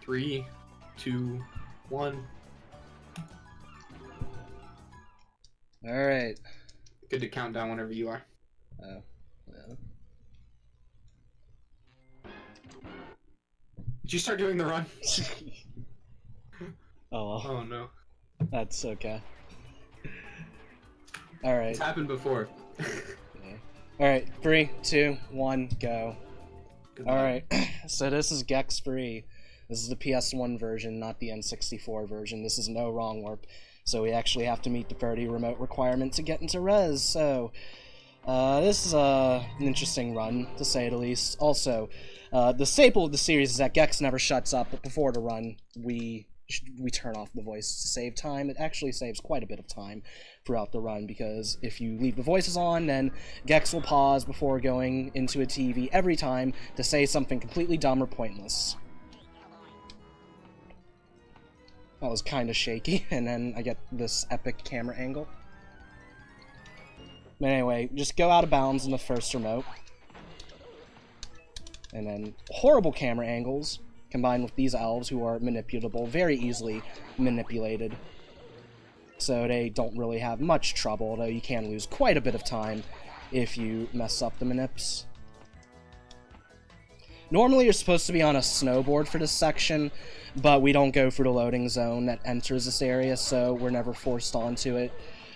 3, 2, 1. Alright. Good to count down whenever you are. Oh, yeah. Did you start doing the run? Oh well. Oh no. That's okay. Alright. It's happened before. Yeah. Alright, 3, 2, 1, go. Alright, so this is Gex Free. This is the PS1 version, not the N64 version. This is no wrong warp. So we actually have to meet the 30 remote requirement to get into res. So this is an interesting run, to say the least. Also, the staple of the series is that Gex never shuts up, but before the run, we turn off the voice to save time. It actually saves quite a bit of time throughout the run, because if you leave the voices on, then Gex will pause before going into a TV every time to say something completely dumb or pointless. That was kind of shaky, and then I get this epic camera angle. But anyway, just go out of bounds in the first remote. And then horrible camera angles, combined with these elves who are manipulable, very easily manipulated. So they don't really have much trouble, though you can lose quite a bit of time if you mess up the manips. Normally you're supposed to be on a snowboard for this section, but we don't go through the loading zone that enters this area, so we're never forced onto it.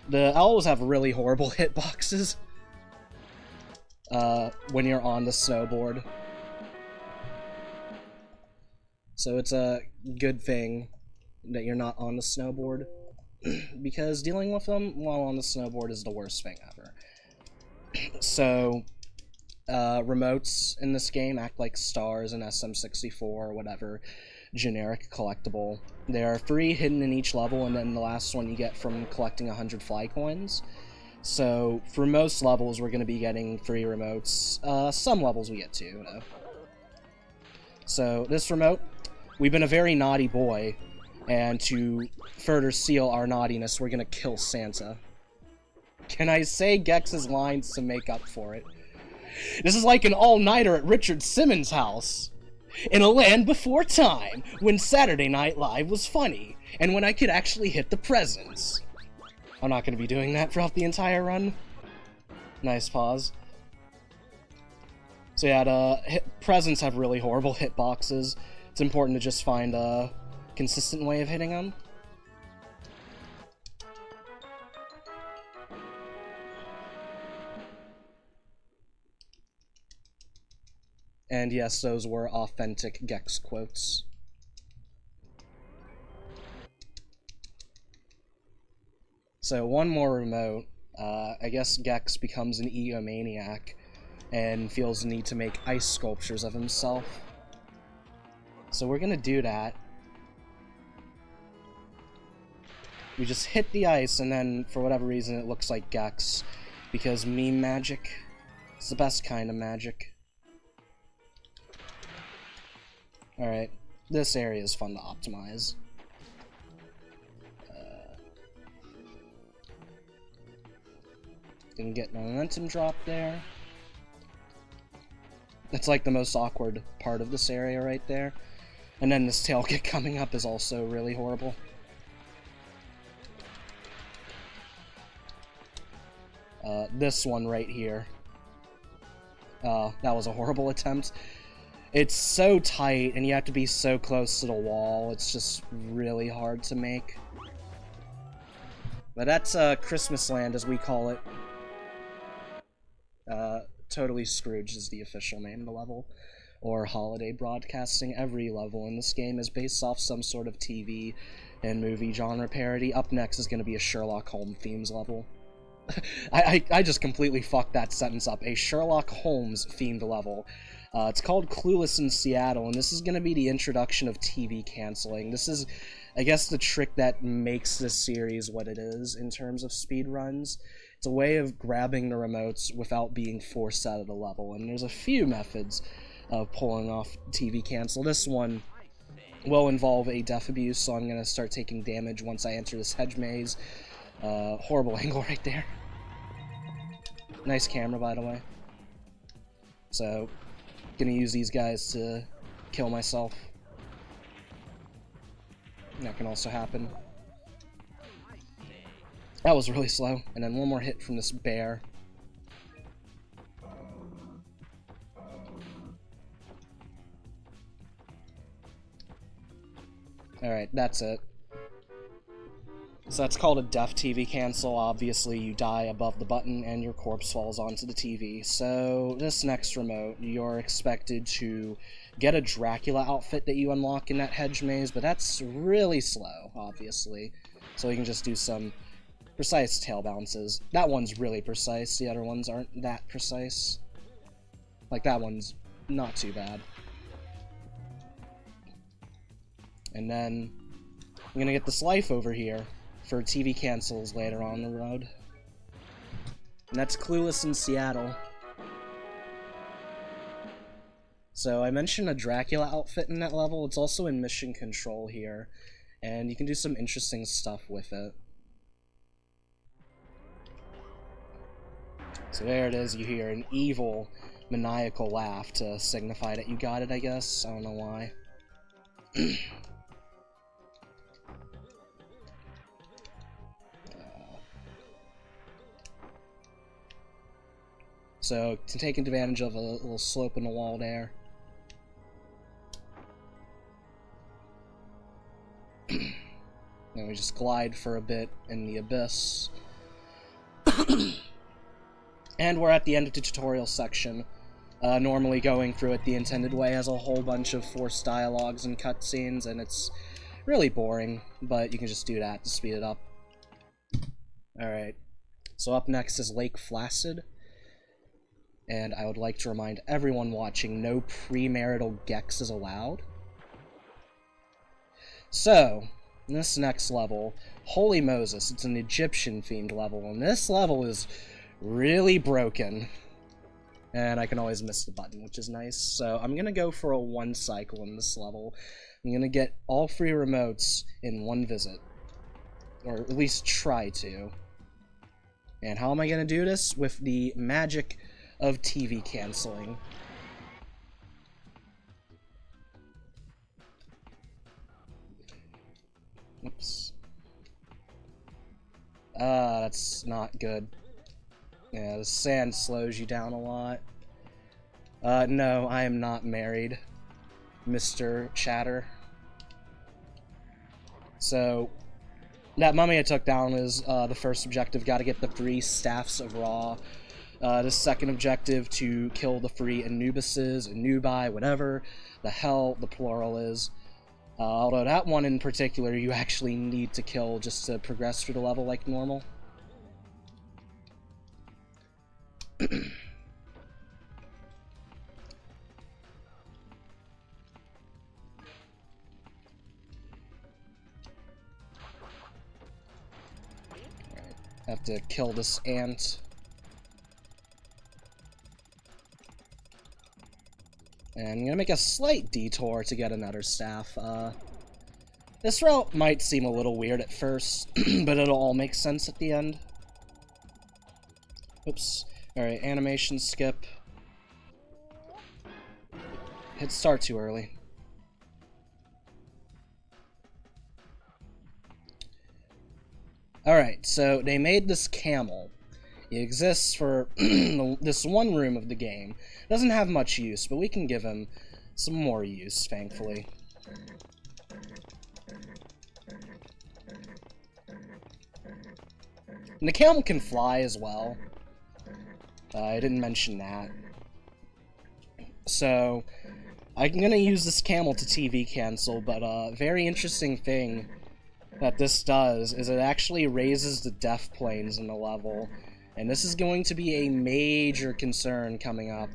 The elves have really horrible hitboxes when you're on the snowboard. So it's a good thing that you're not on the snowboard, because dealing with them while on the snowboard is the worst thing ever. So remotes in this game act like stars in SM64 or whatever generic collectible. There are 3 hidden in each level, and then the last one you get from collecting 100 fly coins. So for most levels we're going to be getting 3 remotes. Some levels we get 2 though. So this remote, we've been a very naughty boy, and to further seal our naughtiness we're going to kill Santa. Can I say Gex's lines to make up for it? This is like an all-nighter at Richard Simmons' house. In a land before time, when Saturday Night Live was funny, and when I could actually hit the presents. I'm not going to be doing that throughout the entire run. Nice pause. So yeah, the presents have really horrible hitboxes. It's important to just find a consistent way of hitting them. And yes, those were authentic Gex quotes. So one more remote. I guess Gex becomes an egomaniac and feels the need to make ice sculptures of himself. So we're gonna do that. We just hit the ice, and then for whatever reason it looks like Gex, because meme magic is the best kind of magic. Alright, this area is fun to optimize. Didn't get momentum drop there. It's like the most awkward part of this area right there. And then this tail kick coming up is also really horrible. This one right here. That was a horrible attempt. It's so tight, and you have to be so close to the wall. It's just really hard to make. But that's Christmas Land, as we call it. Totally Scrooge is the official name of the level. Or Holiday Broadcasting. Every level in this game is based off some sort of TV and movie genre parody. Up next is going to be a Sherlock Holmes themes level. I just completely fucked that sentence up. A Sherlock Holmes themed level. It's called Clueless in Seattle, and this is going to be the introduction of TV canceling. This is, I guess, the trick that makes this series what it is in terms of speedruns. It's a way of grabbing the remotes without being forced out of the level, and there's a few methods of pulling off TV cancel. This one will involve a death abuse, so I'm going to start taking damage once I enter this hedge maze. Horrible angle right there. Nice camera, by the way. So, gonna use these guys to kill myself. That can also happen. That was really slow. And then one more hit from this bear. Alright, that's it. So that's called a deaf TV cancel. Obviously, you die above the button and your corpse falls onto the TV. So this next remote, you're expected to get a Dracula outfit that you unlock in that hedge maze, but that's really slow, obviously. So you can just do some precise tail bounces. That one's really precise, the other ones aren't that precise. Like, that one's not too bad. And then I'm gonna get this life over here for TV cancels later on the road. And that's Clueless in Seattle. So I mentioned a Dracula outfit in that level. It's also in Mission Control here, and you can do some interesting stuff with it. So there it is, you hear an evil, maniacal laugh to signify that you got it, I guess. I don't know why. So, to take advantage of a little slope in the wall there. And we just glide for a bit in the abyss. And we're at the end of the tutorial section. Normally going through it the intended way has a whole bunch of forced dialogues and cutscenes, and it's really boring, but you can just do that to speed it up. Alright, so up next is Lake Flaccid. And I would like to remind everyone watching, no premarital gex is allowed. So, in this next level, Holy Moses, it's an Egyptian-themed level, and this level is really broken. And I can always miss the button, which is nice. So I'm gonna go for a 1 cycle in this level. I'm gonna get all 3 remotes in 1 visit. Or at least try to. And how am I gonna do this? With the magic of TV canceling. Oops. That's not good. Yeah, the sand slows you down a lot. No, I am not married, Mr. Chatter. So, that mummy I took down is the first objective. Gotta get the 3 staffs of Ra. The second objective, to kill the 3 Anubises, Anubi, whatever the hell the plural is. Although that one in particular you actually need to kill just to progress through the level like normal. Alright, have to kill this ant. And I'm gonna make a slight detour to get another staff. This route might seem a little weird at first, but it'll all make sense at the end. Oops. Alright, animation skip. Hit start too early. Alright, so they made this camel. He exists for this one room of the game. Doesn't have much use, but we can give him some more use, thankfully. And the camel can fly as well. I didn't mention that. So, I'm gonna use this camel to TV cancel, but a very interesting thing that this does is it actually raises the death planes in the level. And this is going to be a major concern coming up.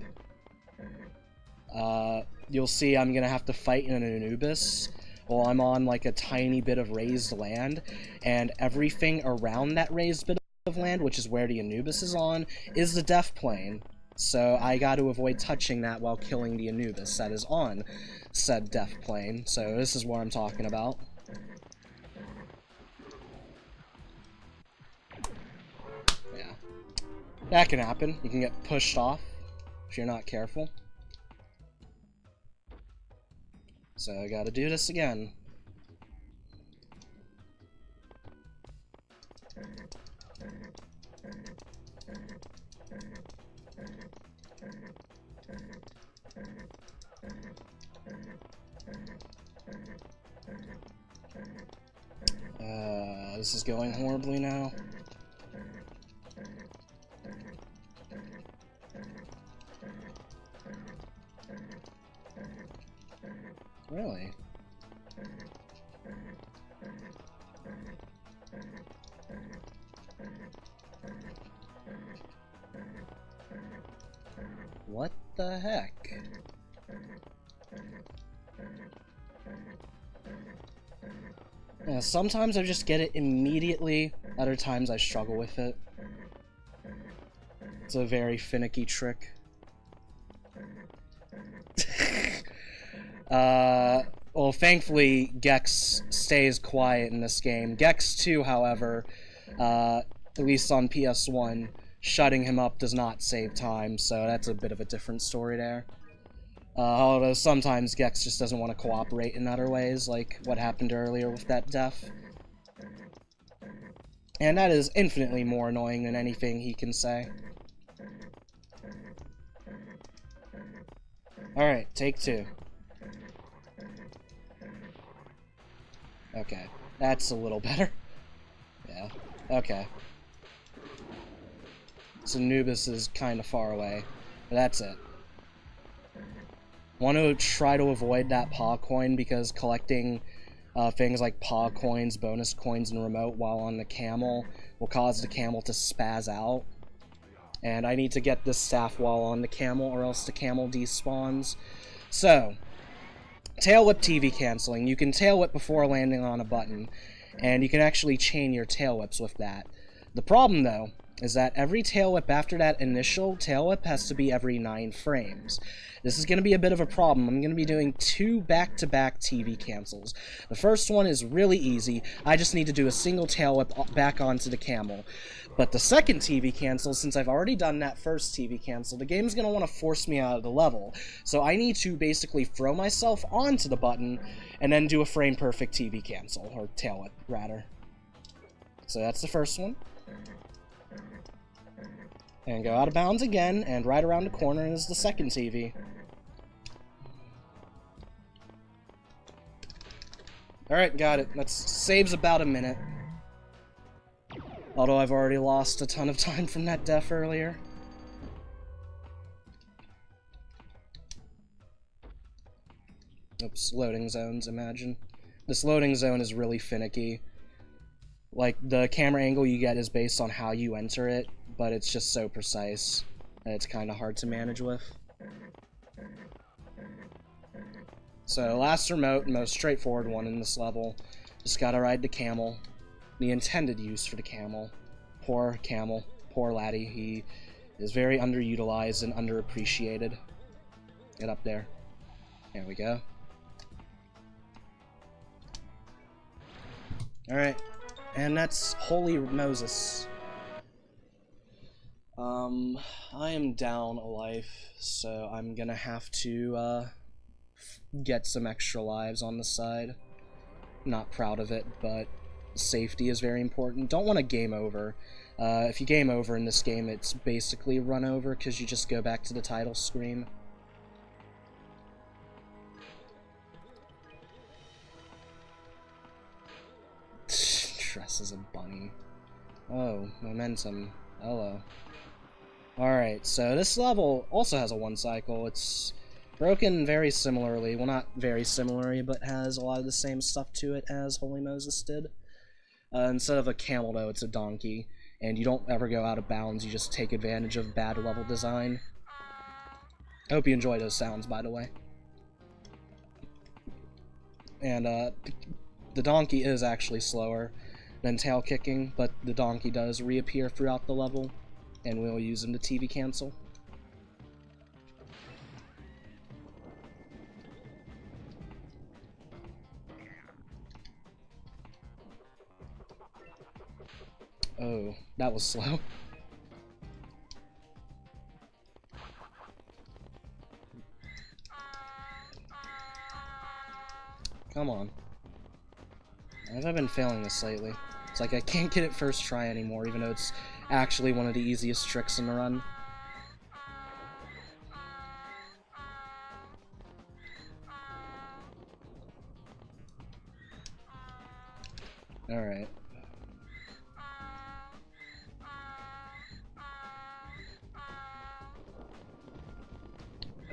You'll see I'm gonna have to fight in an Anubis while I'm on like a tiny bit of raised land, and everything around that raised bit of land, which is where the Anubis is on, is the death plane. So I got to avoid touching that while killing the Anubis that is on said death plane. So this is what I'm talking about. Yeah. That can happen. You can get pushed off if you're not careful. So I gotta do this again. this is going horribly now. Really? What the heck? Yeah, sometimes I just get it immediately, other times I struggle with it. It's a very finicky trick. Well, thankfully, Gex stays quiet in this game. Gex 2, however, at least on PS1, shutting him up does not save time, so that's a bit of a different story there. Although sometimes Gex just doesn't want to cooperate in other ways, like what happened earlier with that death. And that is infinitely more annoying than anything he can say. Alright, take 2. Okay, that's a little better. Yeah, okay. So Anubis is kind of far away, but that's it. Want to try to avoid that paw coin because collecting things like paw coins, bonus coins, and remote while on the camel will cause the camel to spaz out. And I need to get this staff while on the camel or else the camel despawns. So, tail whip TV canceling. You can tail whip before landing on a button, and you can actually chain your tail whips with that. The problem, though, is that every tail whip after that initial tail whip has to be every 9 frames. This is going to be a bit of a problem. I'm going to be doing 2 back-to-back TV cancels. The first one is really easy. I just need to do a single tail whip back onto the camel. But the second TV cancel, since I've already done that first TV cancel, the game's going to want to force me out of the level. So I need to basically throw myself onto the button and then do a frame-perfect TV cancel, or tail whip, rather. So that's the first one. And go out of bounds again, and right around the corner is the second TV. Alright, got it. That saves about a minute. Although I've already lost a ton of time from that death earlier. Oops, loading zones, imagine. This loading zone is really finicky. Like, the camera angle you get is based on how you enter it, but it's just so precise that it's kind of hard to manage with. So, last remote, most straightforward one in this level. Just gotta ride the camel. The intended use for the camel. Poor camel. Poor laddie. He is very underutilized and underappreciated. Get up there. There we go. Alright. And that's Holy Moses. I am down a life, so I'm gonna have to, get some extra lives on the side. Not proud of it, but safety is very important. Don't want to game over. If you game over in this game, it's basically run over, because you just go back to the title screen. Dress as a bunny. Oh, momentum. Hello. Alright, so this level also has a 1 cycle. It's broken very similarly. Well, not very similarly, but has a lot of the same stuff to it as Holy Moses did. Instead of a camel, though, it's a donkey. And you don't ever go out of bounds, you just take advantage of bad level design. I hope you enjoy those sounds, by the way. And, the donkey is actually slower than tail kicking, but the donkey does reappear throughout the level, and we'll use him to TV cancel. Oh, that was slow. Come on. Why have I been failing this lately? It's like I can't get it first try anymore, even though it's actually one of the easiest tricks in the run. Alright.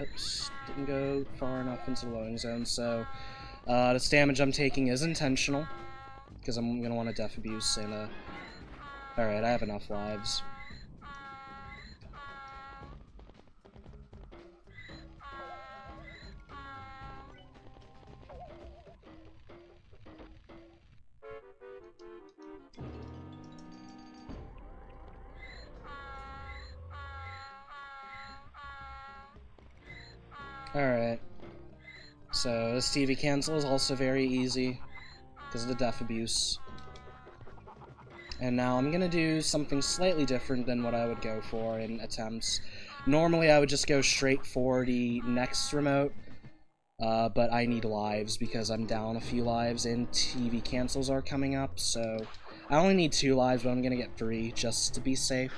Oops, didn't go far enough into the loading zone, so this damage I'm taking is intentional, because I'm going to want a death abuse, and alright, I have enough lives. Alright, so this TV cancel is also very easy because of the death abuse. And now I'm gonna do something slightly different than what I would go for in attempts. Normally I would just go straight for the next remote, but I need lives because I'm down a few lives and TV cancels are coming up, so I only need 2 lives, but I'm gonna get 3 just to be safe.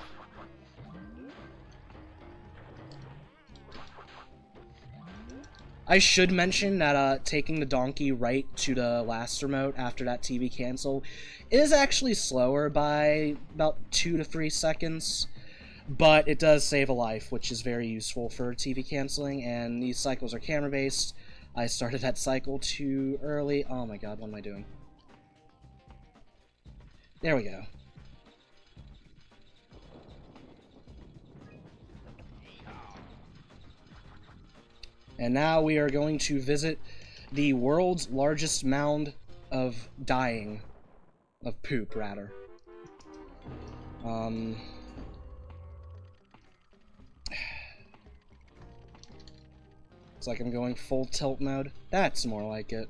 I should mention that taking the donkey right to the last remote after that TV cancel is actually slower by about 2 to 3 seconds, but it does save a life, which is very useful for TV canceling, and these cycles are camera-based. I started that cycle too early. Oh my god, what am I doing? There we go. And now we are going to visit the world's largest mound of dying. Of poop, rather. It's like I'm going full tilt mode. That's more like it.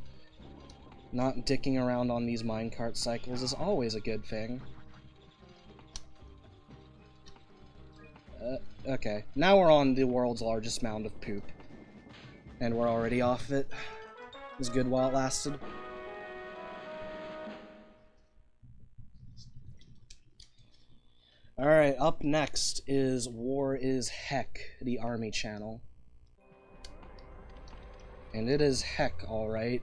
Not dicking around on these minecart cycles is always a good thing. Okay, now we're on the world's largest mound of poop. And we're already off it. It was good while it lasted. Alright, up next is War is Heck, the army channel. And it is heck, alright.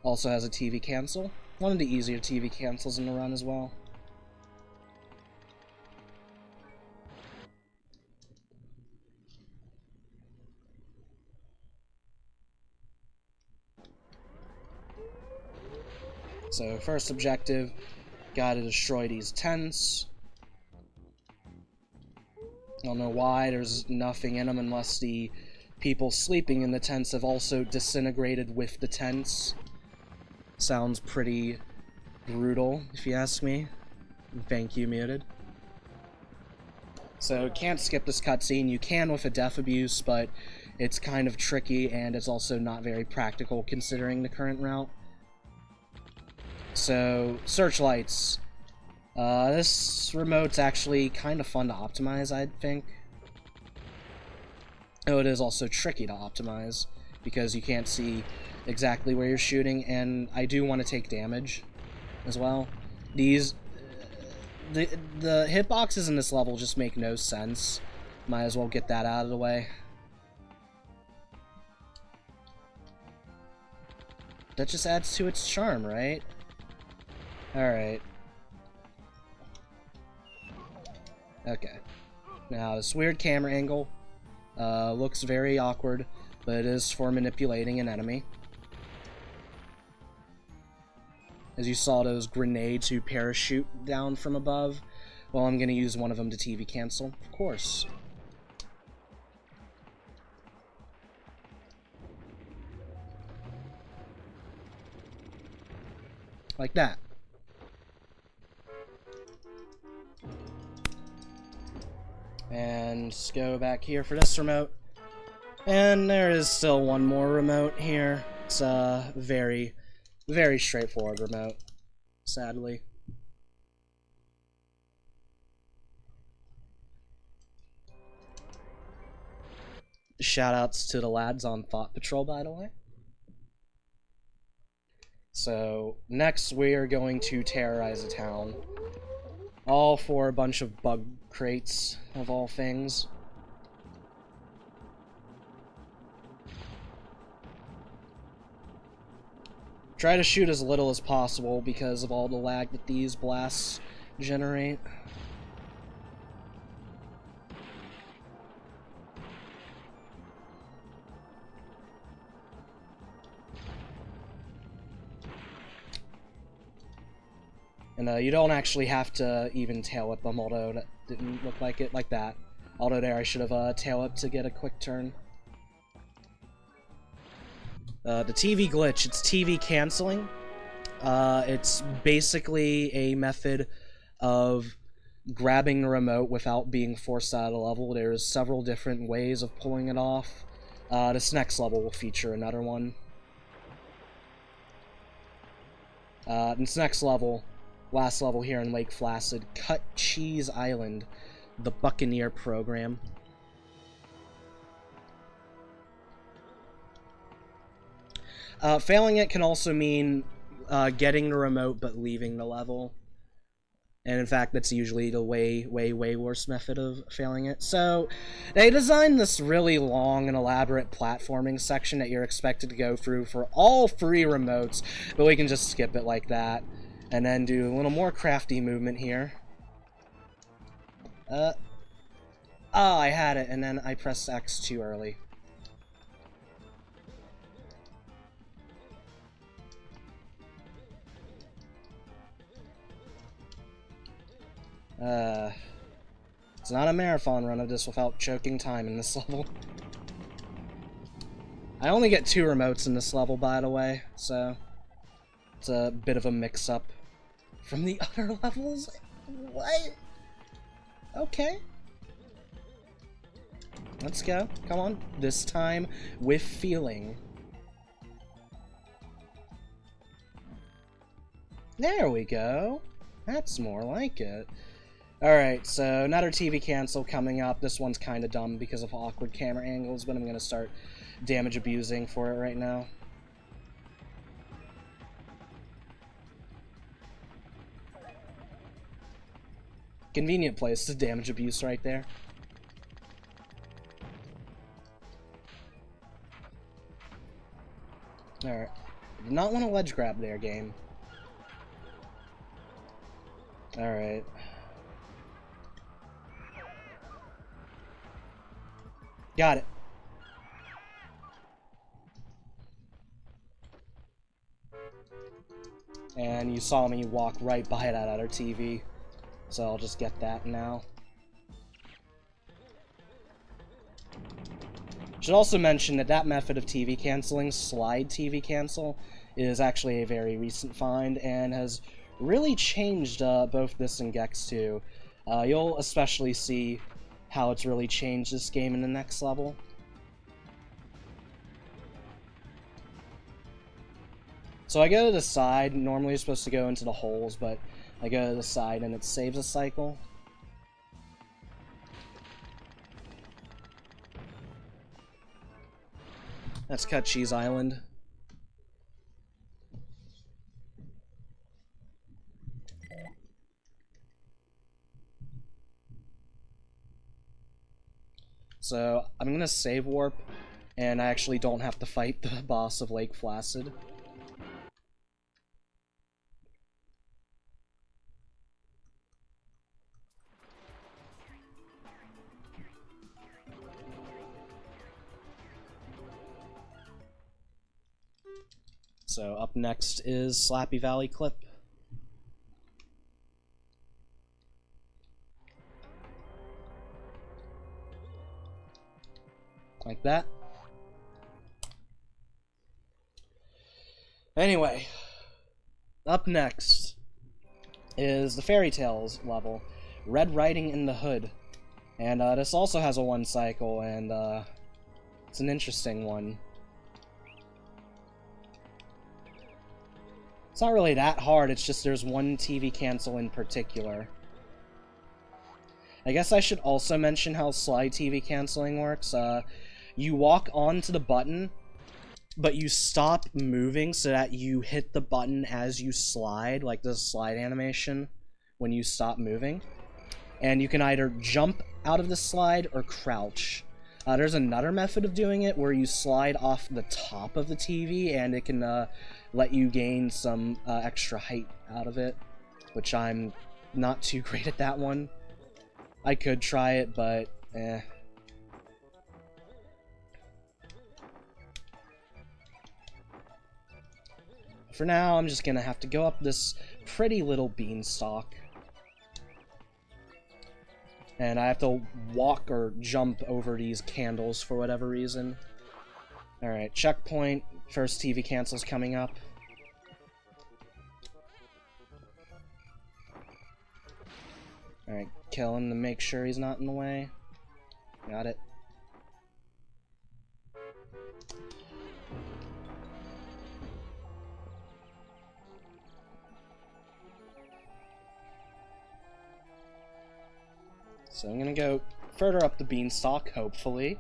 Also has a TV cancel. One of the easier TV cancels in the run as well. So, first objective, gotta destroy these tents. I don't know why, there's nothing in them unless the people sleeping in the tents have also disintegrated with the tents. Sounds pretty brutal, if you ask me. Thank you, muted. So, can't skip this cutscene. You can with a death abuse, but it's kind of tricky, and it's also not very practical considering the current route. So, searchlights. This remote's actually kind of fun to optimize, I think. Oh, it is also tricky to optimize, because you can't see exactly where you're shooting, and I do want to take damage as well. These... The hitboxes in this level just make no sense. Might as well get that out of the way. That just adds to its charm, right? Alright. Okay. Now, this weird camera angle looks very awkward, but it is for manipulating an enemy. As you saw those grenades who parachute down from above, well, I'm going to use one of them to TV cancel, of course. Like that. And let's go back here for this remote. And there is still one more remote here. It's a very, very straightforward remote, sadly. Shoutouts to the lads on Thought Patrol, by the way. So, next we are going to terrorize a town. All for a bunch of bug crates, of all things. Try to shoot as little as possible because of all the lag that these blasts generate. And you don't actually have to even tail whip them, although that didn't look like it, like that. Although there I should have tail whipped to get a quick turn. The TV glitch, it's TV canceling. It's basically a method of grabbing the remote without being forced out of the level. There's several different ways of pulling it off. This next level will feature another one. This next level, last level here in Lake Placid, Cut Cheese Island, the Buccaneer program. Failing it can also mean getting the remote but leaving the level. And in fact, that's usually the way worse method of failing it. So, they designed this really long and elaborate platforming section that you're expected to go through for all 3 remotes, but we can just skip it like that. And then do a little more crafty movement here. Oh, I had it, and then I pressed X too early. It's not a marathon run of this without choking time in this level. I only get 2 remotes in this level, by the way, so it's a bit of a mix-up from the other levels. What? Okay. Let's go. Come on. This time with feeling. There we go. That's more like it. Alright, so another TV cancel coming up. This one's kind of dumb because of awkward camera angles, but I'm going to start damage abusing for it right now. Convenient place to damage abuse right there. Alright. Did not want to ledge grab there, game. Alright. Got it. And you saw me walk right by that other TV, so I'll just get that now. Should also mention that that method of TV canceling, slide TV cancel, is actually a very recent find and has really changed both this and Gex 2. You'll especially see how it's really changed this game in the next level. So I go to the side. Normally you're supposed to go into the holes, but I go to the side and it saves a cycle. That's Cut Cheese Island. So I'm gonna save warp, and I actually don't have to fight the boss of Lake Placid. So up next is Slappy Valley Clip. Like that. Anyway, up next is the Fairy Tales level, Red Riding in the Hood. And this also has a 1 cycle, and it's an interesting one. It's not really that hard, it's just there's one TV cancel in particular. I guess I should also mention how slide TV canceling works. You walk onto the button, but you stop moving so that you hit the button as you slide, like the slide animation when you stop moving. And you can either jump out of the slide or crouch. There's another method of doing it where you slide off the top of the TV and it can let you gain some extra height out of it, which I'm not too great at that one. I could try it, but eh. For now, I'm just gonna have to go up this pretty little beanstalk. And I have to walk or jump over these candles for whatever reason. Alright, checkpoint. First TV cancel's coming up. Alright, kill him to make sure he's not in the way. Got it. So I'm gonna go further up the beanstalk, hopefully.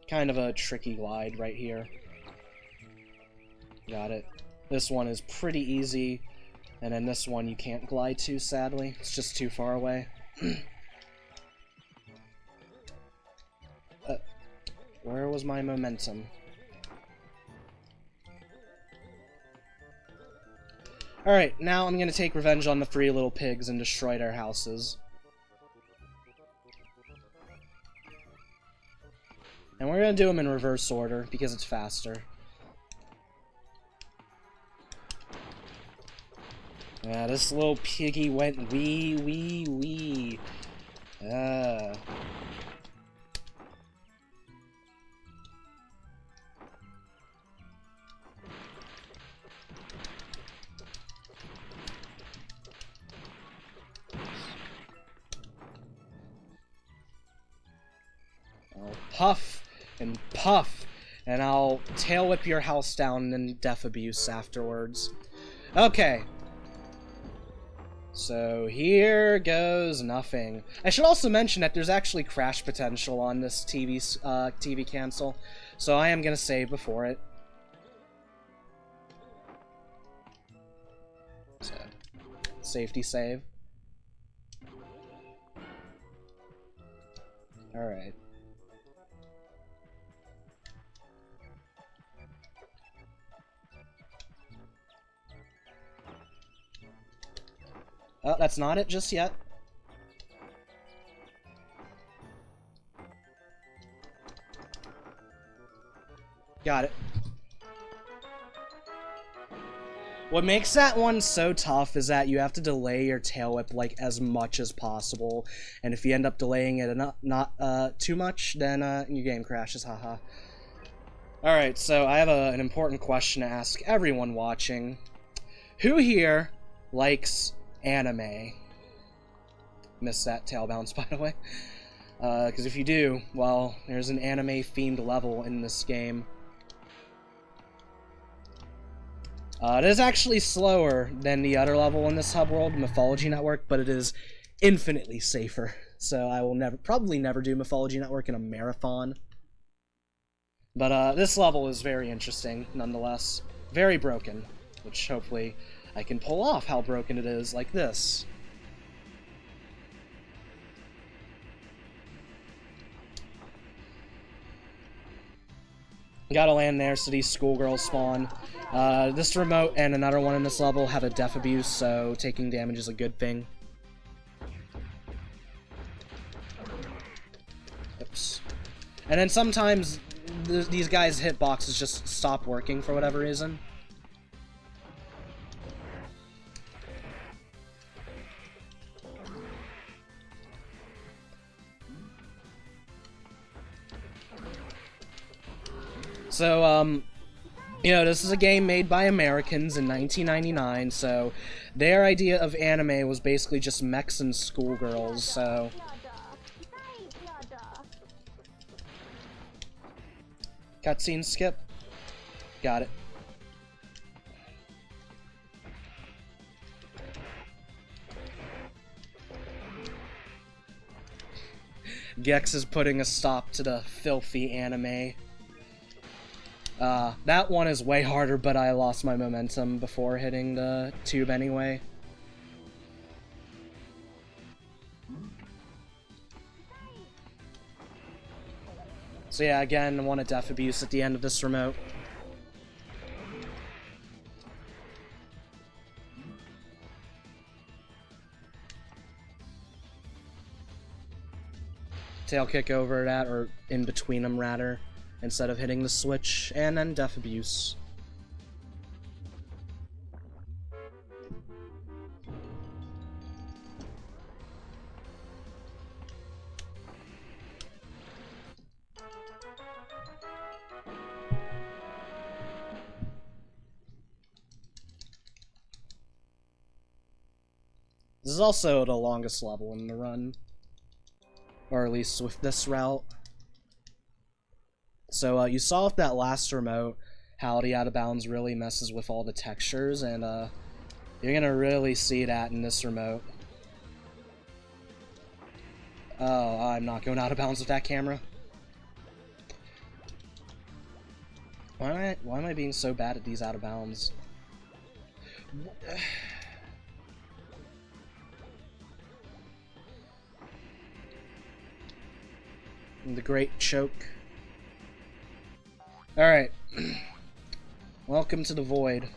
Kind of a tricky glide right here. Got it. This one is pretty easy, and then this one you can't glide to, sadly. It's just too far away. Where was my momentum? Alright, now I'm gonna take revenge on the 3 little pigs and destroy their houses. And we're gonna do them in reverse order, because it's faster. Yeah, this little piggy went wee, wee, wee. I'll puff and puff, and I'll tail whip your house down and death abuse afterwards. Okay. So here goes nothing. I should also mention that there's actually crash potential on this TV cancel, so I am gonna save before it. So, safety save. Alright. Oh, that's not it just yet. Got it. What makes that one so tough is that you have to delay your tail whip like as much as possible, and if you end up delaying it not too much, then your game crashes, haha. Alright, so I have an important question to ask everyone watching. Who here likes anime? Missed that tail bounce, by the way. Because if you do, well, there's an anime-themed level in this game. It is actually slower than the other level in this hub world, Mythology Network, but it is infinitely safer. So I will probably never do Mythology Network in a marathon. But this level is very interesting, nonetheless. Very broken, which hopefully I can pull off how broken it is, like this. Gotta land there so these schoolgirls spawn. This remote and another one in this level have a death abuse, so taking damage is a good thing. Oops. And then sometimes these guys' hitboxes just stop working for whatever reason. So, you know, this is a game made by Americans in 1999, so their idea of anime was basically just mechs and schoolgirls, so... Cutscene skip. Got it. Gex is putting a stop to the filthy anime. That one is way harder, but I lost my momentum before hitting the tube anyway. So yeah, again, I want a death abuse at the end of this remote. Tail kick over that, or in between them rather, instead of hitting the switch, and then death abuse. This is also the longest level in the run. Or at least with this route. So you saw with that last remote how the out of bounds really messes with all the textures, and you're gonna really see that in this remote. Oh, I'm not going out of bounds with that camera. Why am I being so bad at these out of bounds? The great choke. Alright. Welcome to the void.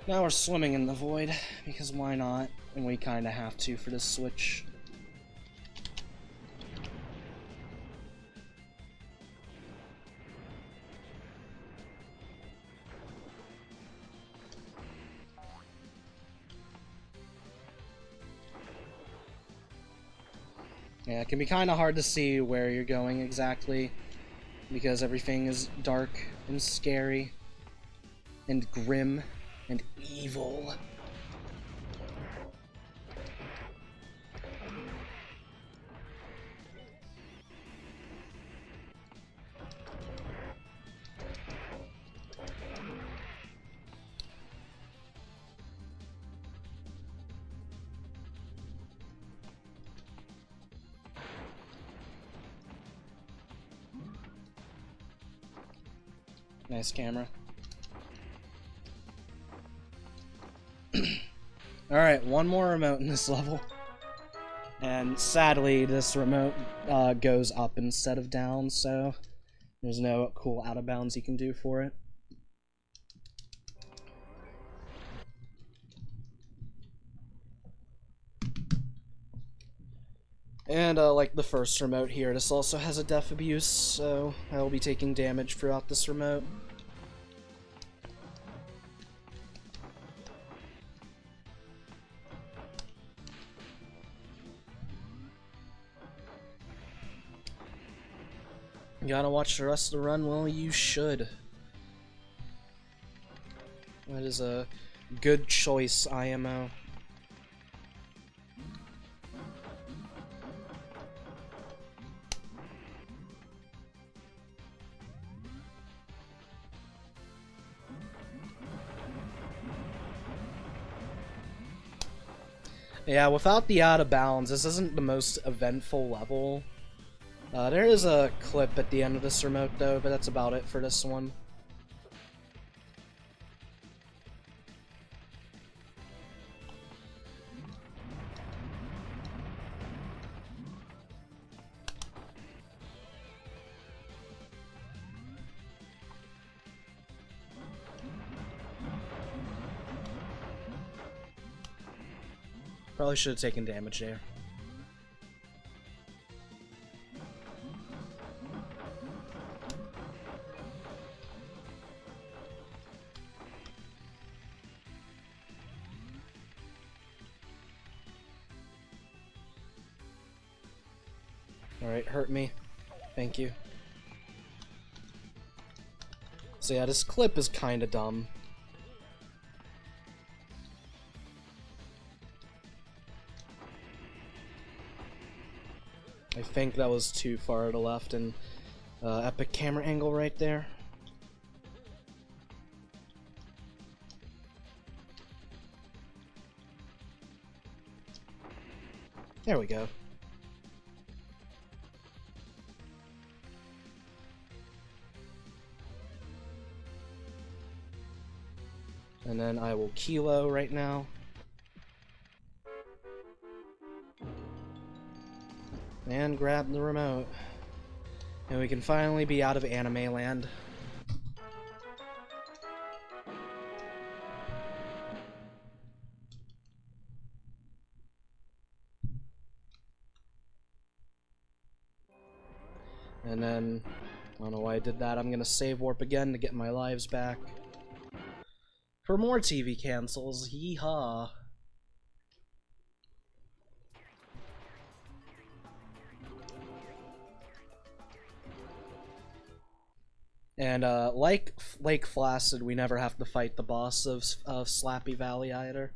Now we're swimming in the void, because why not? And we kinda have to for this switch. Yeah, it can be kinda hard to see where you're going exactly, because everything is dark and scary and grim and evil. Nice camera. Alright, one more remote in this level. And sadly, this remote goes up instead of down, so there's no cool out of bounds you can do for it. And like the first remote here, this also has a def abuse, so I will be taking damage throughout this remote. You gotta watch the rest of the run? Well, you should. That is a good choice, IMO. Yeah, without the out of bounds, this isn't the most eventful level. There is a clip at the end of this remote, though, but that's about it for this one. Probably should have taken damage there. Alright, hurt me. Thank you. So yeah, this clip is kinda dumb. I think that was too far to the left, and epic camera angle right there. There we go. And then I will kilo right now. And grab the remote. And we can finally be out of anime land. And then, I don't know why I did that, I'm gonna save warp again to get my lives back. For more TV cancels, yee-haw. And, like Lake Flaccid, we never have to fight the boss of Slappy Valley either.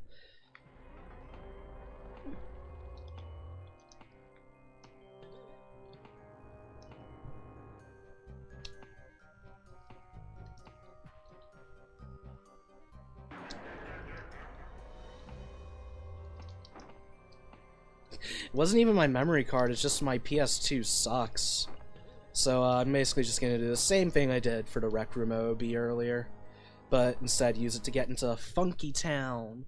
It wasn't even my memory card, it's just my PS2 sucks. So I'm basically just going to do the same thing I did for the Rec Room OOB earlier, but instead use it to get into Funky Town.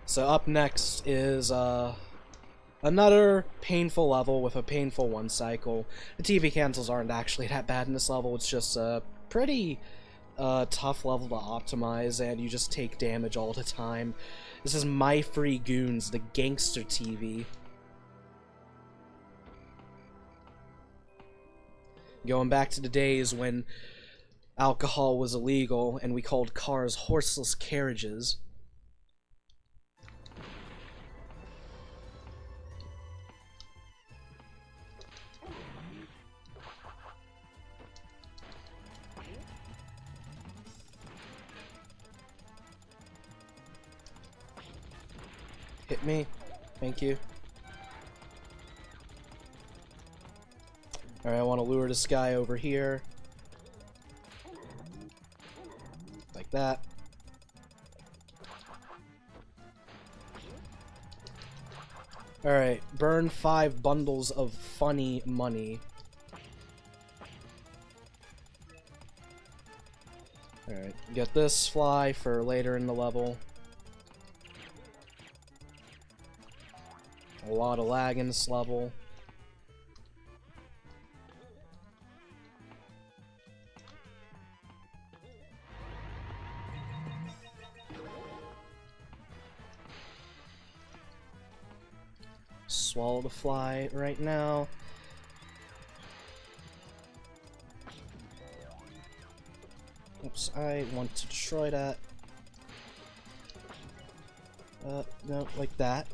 So up next is another painful level with a painful one cycle. The TV cancels aren't actually that bad in this level, it's just a pretty tough level to optimize, and you just take damage all the time. This is My Free Goons, the gangster TV. Going back to the days when alcohol was illegal and we called cars horseless carriages. Hit me. Thank you. Alright, I want to lure this guy over here. Like that. Alright, burn 5 bundles of funny money. Alright, get this fly for later in the level. A lot of lag in this level. Swallow the fly right now. Oops, I want to destroy that. No, like that.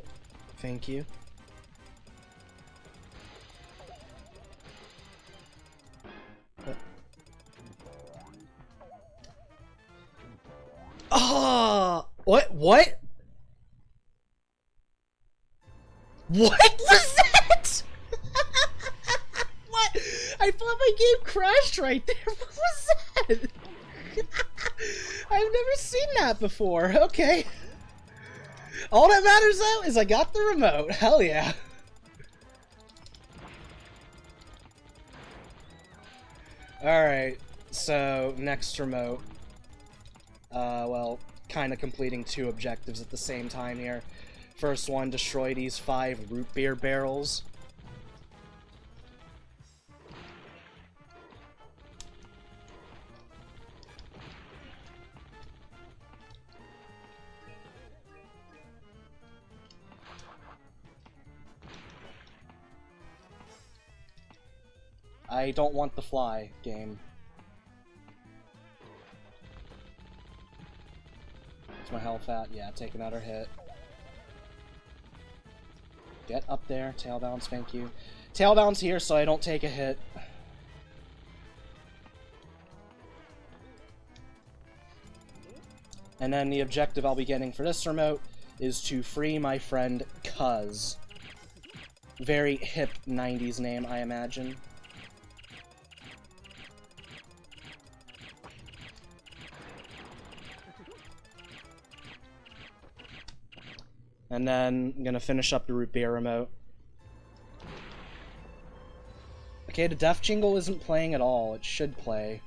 Thank you. Ah! What? What? What was that? What? I thought my game crashed right there. What was that? I've never seen that before. Okay. All that matters though is I got the remote. Hell yeah. Alright, so next remote. Well, kind of completing 2 objectives at the same time here. First one, destroy these 5 root beer barrels. I don't want the fly, game. What's my health at? Yeah, take another hit. Get up there. Tail bounce, thank you. Tail bounce here so I don't take a hit. And then the objective I'll be getting for this remote is to free my friend Cuz. Very hip 90s name, I imagine. And then I'm gonna finish up the root beer remote. Okay, the death jingle isn't playing at all. It should play.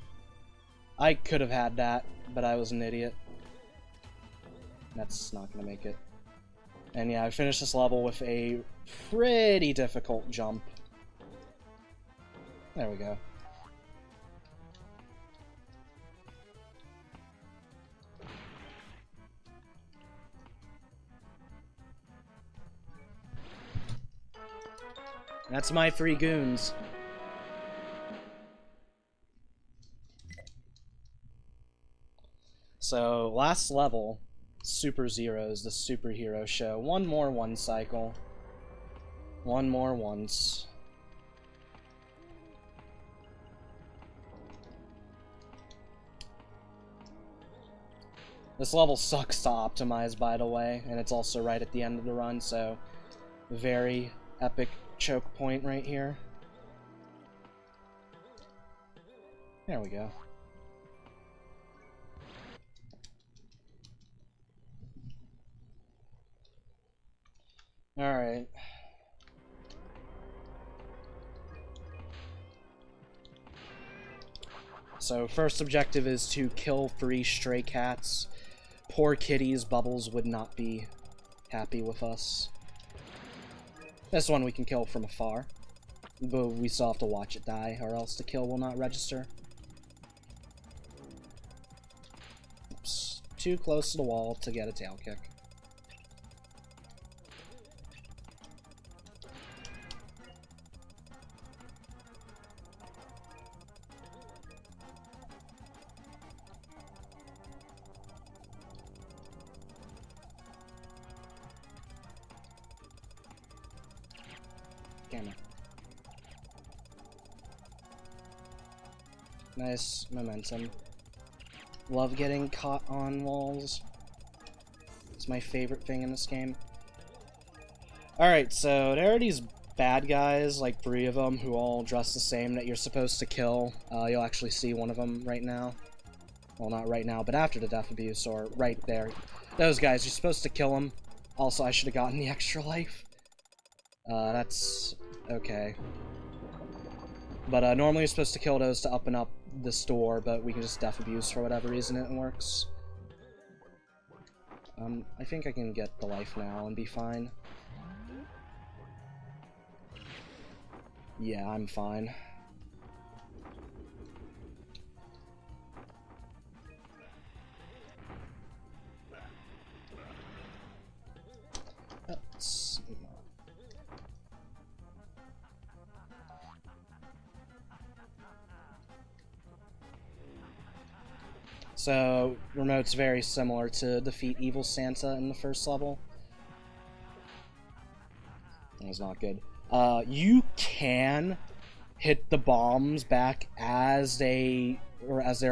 I could have had that, but I was an idiot. That's not gonna make it. And yeah, I finished this level with a pretty difficult jump. There we go. That's my 3 goons. So, last level, Super Zeros, the superhero show. One more one cycle. One more once. This level sucks to optimize, by the way, and it's also right at the end of the run, so very epic choke point right here. There we go. Alright. So, first objective is to kill 3 stray cats. Poor kitties, Bubbles would not be happy with us. This one we can kill from afar, but we still have to watch it die, or else the kill will not register. Oops. Too close to the wall to get a tail kick. Damn it. Nice momentum. Love getting caught on walls. It's my favorite thing in this game. Alright, so there are these bad guys, like 3 of them, who all dress the same that you're supposed to kill. You'll actually see one of them right now. Well, not right now, but after the death abuse, or right there. Those guys, you're supposed to kill them. Also, I should have gotten the extra life. That's okay. But normally you're supposed to kill those to up and up this door, but we can just death abuse for whatever reason it works. I think I can get the life now and be fine. Yeah, I'm fine. So, remote's very similar to defeat Evil Santa in the first level. That was not good. You can hit the bombs back as they're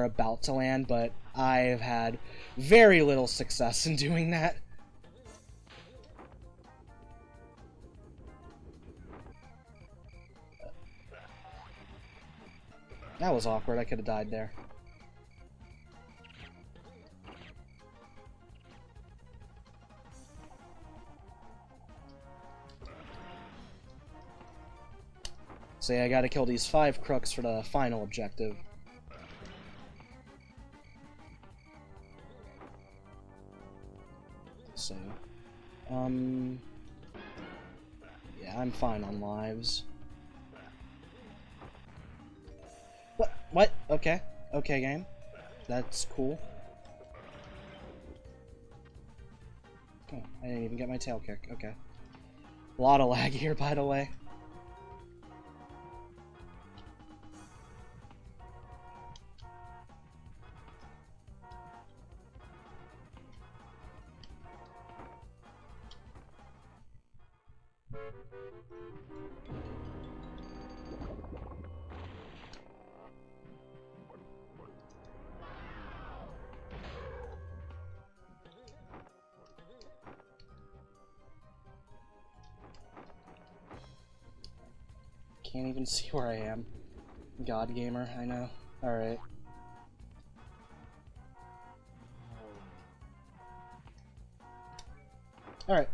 about to land, but I've had very little success in doing that. That was awkward. I could have died there. So yeah, I gotta kill these 5 crooks for the final objective. So, yeah, I'm fine on lives. What? Okay. Okay, game. That's cool. Oh, I didn't even get my tail kick. Okay. A lot of lag here, by the way. Can't even see where I am. God gamer, I know. Alright. Alright.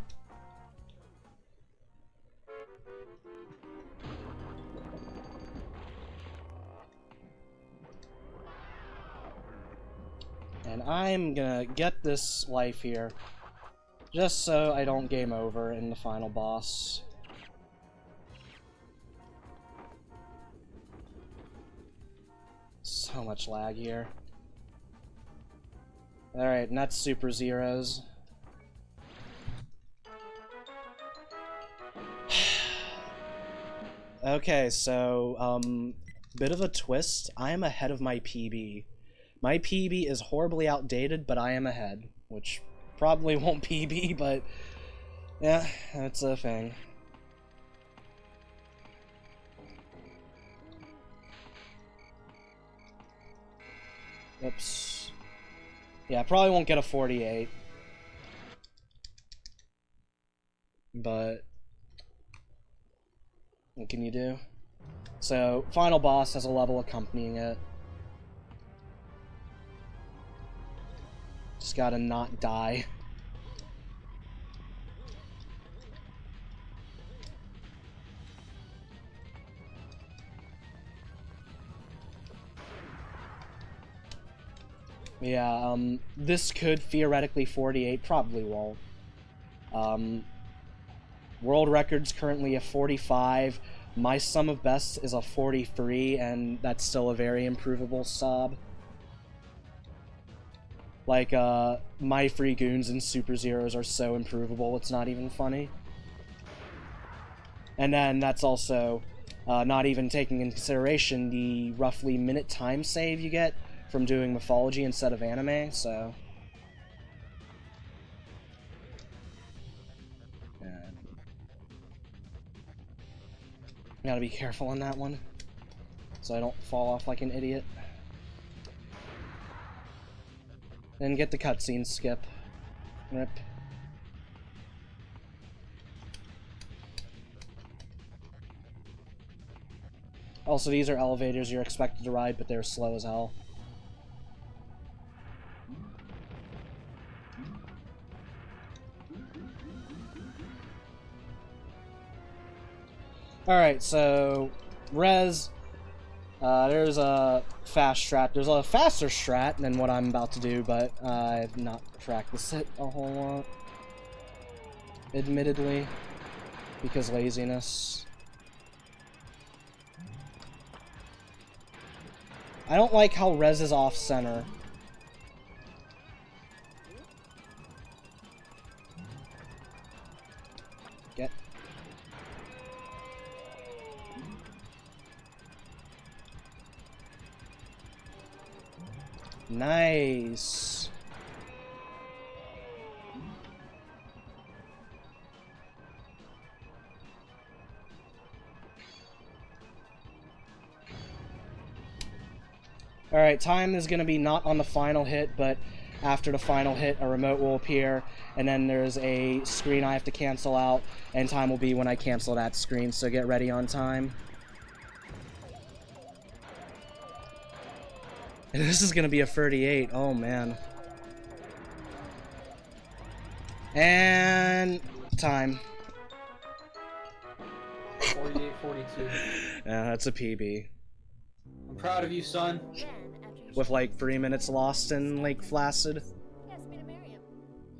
And I'm gonna get this life here, just so I don't game over in the final boss. So much lag here. Alright, and that's Super Zeros. Okay, so, bit of a twist. I am ahead of my PB. My PB is horribly outdated, but I am ahead. Which probably won't PB, but... yeah, that's a thing. Oops. Yeah, I probably won't get a 48. But... what can you do? So, final boss has a level accompanying it. Just gotta not die. Yeah, this could theoretically 48, probably won't. World record's currently a 45. My sum of best is a 43, and that's still a very improvable sob. Like, my free goons and super zeros are so improvable, it's not even funny. And then that's also not even taking into consideration the roughly minute time save you get from doing mythology instead of anime, so... gotta be careful on that one, so I don't fall off like an idiot. Then get the cutscene skip. Rip. Also, these are elevators you're expected to ride, but they're slow as hell. Alright, so... Res... there's a fast strat. There's a faster strat than what I'm about to do, but I've not practiced it a whole lot. Admittedly. Because laziness. I don't like how Res is off-center. Get. Nice. Alright, time is going to be not on the final hit, but after the final hit, a remote will appear, and then there's a screen I have to cancel out, and time will be when I cancel that screen, so get ready on time. And this is going to be a 38, oh man. And... time. 48, 42. Yeah, that's a PB. I'm proud of you, son. With like 3 minutes lost in Lake Placid.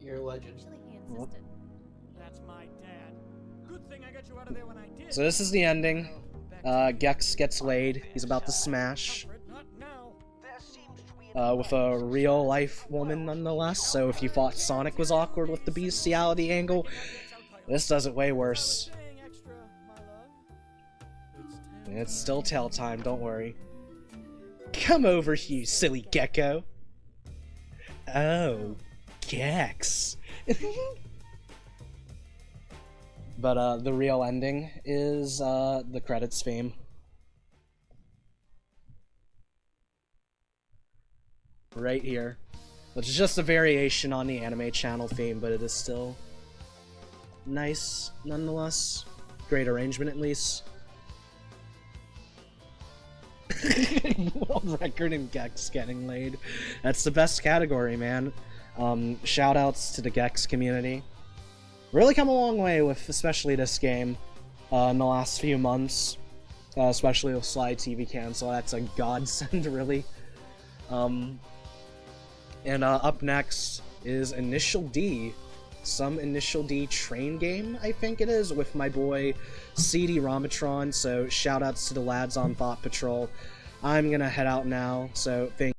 You're a legend. That's my dad. Good thing I got you out of there when I did. So this is the ending. Gex gets laid. He's about to smash. With a real-life woman, nonetheless. So if you thought Sonic was awkward with the bestiality angle, this does it way worse. It's still tail time, don't worry. Come over here, silly Gecko. Oh, Gex. But the real ending is the credits theme. Right here. Which is just a variation on the anime channel theme, but it is still nice nonetheless. Great arrangement at least. World record in Gex getting laid. That's the best category, man. Shoutouts to the Gex community. Really come a long way with especially this game in the last few months. Especially with Slide TV cancel. That's a godsend, really. And up next is Initial D. Some Initial D train game, I think it is, with my boy CD Ramatron, so shoutouts to the lads on Thought Patrol. I'm gonna head out now, so thank